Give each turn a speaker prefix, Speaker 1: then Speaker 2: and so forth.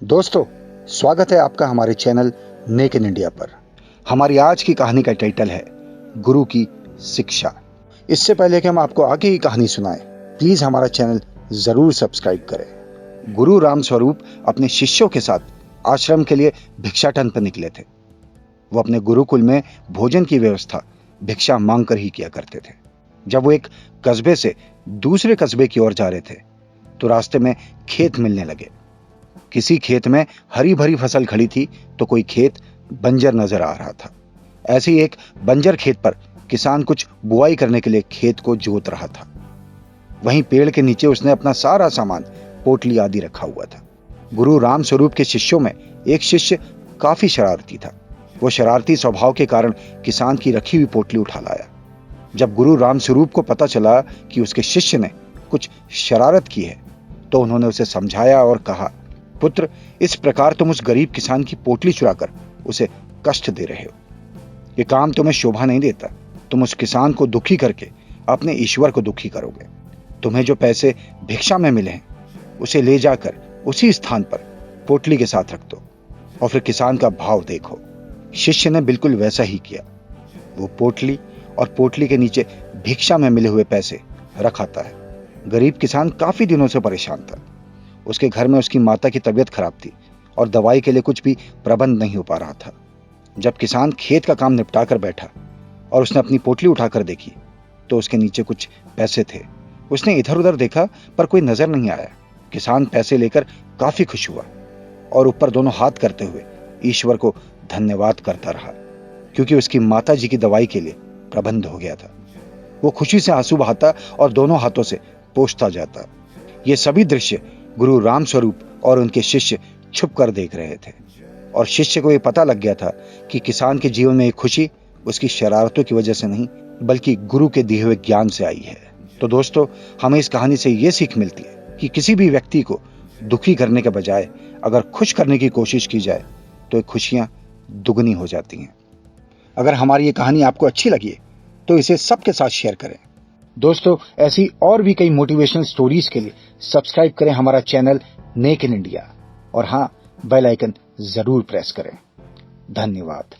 Speaker 1: दोस्तों, स्वागत है आपका हमारे चैनल नेक इन इंडिया पर। हमारी आज की कहानी का टाइटल है गुरु की शिक्षा। इससे पहले कि हम आपको आगे की कहानी सुनाएं, प्लीज हमारा चैनल जरूर सब्सक्राइब करें। गुरु राम स्वरूप अपने शिष्यों के साथ आश्रम के लिए भिक्षाटन पर निकले थे। वो अपने गुरुकुल में भोजन की व्यवस्था भिक्षा मांग कर ही किया करते थे। जब वो एक कस्बे से दूसरे कस्बे की ओर जा रहे थे तो रास्ते में खेत मिलने लगे। किसी खेत में हरी भरी फसल खड़ी थी तो कोई खेत बंजर नजर आ रहा था। ऐसे ही एक बंजर खेत पर किसान कुछ बुआई करने के लिए खेत को जोत रहा था। वहीं पेड़ के नीचे उसने अपना सारा सामान, पोटली आदि रखा हुआ था। गुरु राम स्वरूप के शिष्यों में एक शिष्य काफी शरारती था। वो शरारती स्वभाव के कारण किसान की रखी हुई पोटली उठा लाया। जब गुरु राम स्वरूप को पता चला कि उसके शिष्य ने कुछ शरारत की है तो उन्होंने उसे समझाया और कहा, पुत्र, इस प्रकार तुम उस गरीब किसान की पोटली चुराकर उसे कष्ट दे रहे हो। ये काम तुम्हें शोभा नहीं देता। तुम उस किसान को दुखी करके अपने ईश्वर को दुखी करोगे। तुम्हें जो पैसे भिक्षा में मिले हैं उसे ले जाकर उसी स्थान पर पोटली के साथ रख दो और फिर किसान का भाव देखो। शिष्य ने बिल्कुल वैसा ही किया। वो पोटली और पोटली के नीचे भिक्षा में मिले हुए पैसे रख आता है। गरीब किसान काफी दिनों से परेशान था। उसके घर में उसकी माता की तबीयत खराब थी और दवाई के लिए कुछ भी प्रबंध नहीं हो पा रहा था। जब किसान खेत का काम निपटा कर बैठा और उसने अपनी पोटली उठाकर देखी तो उसके नीचे कुछ पैसे थे। उसने इधर उधर देखा पर कोई नजर नहीं आया। किसान पैसे लेकर काफी खुश हुआ और ऊपर दोनों हाथ करते हुए ईश्वर को धन्यवाद करता रहा, क्योंकि उसकी माता जी की दवाई के लिए प्रबंध हो गया था। वो खुशी से आंसू बहाता और दोनों हाथों से पोंछता जाता। ये सभी दृश्य गुरु राम स्वरूप और उनके शिष्य छुप कर देख रहे थे और शिष्य को यह पता लग गया था कि किसान के जीवन में एक खुशी उसकी शरारतों की वजह से नहीं बल्कि गुरु के दिए हुए ज्ञान से आई है। तो दोस्तों, हमें इस कहानी से यह सीख मिलती है कि किसी भी व्यक्ति को दुखी करने के बजाय अगर खुश करने की कोशिश की जाए तो खुशियां दुगनी हो जाती हैं। अगर हमारी ये कहानी आपको अच्छी लगी तो इसे सबके साथ शेयर करें। दोस्तों, ऐसी और भी कई मोटिवेशनल स्टोरीज के लिए सब्सक्राइब करें हमारा चैनल नेक इन इंडिया और हाँ, बेल आइकन जरूर प्रेस करें। धन्यवाद।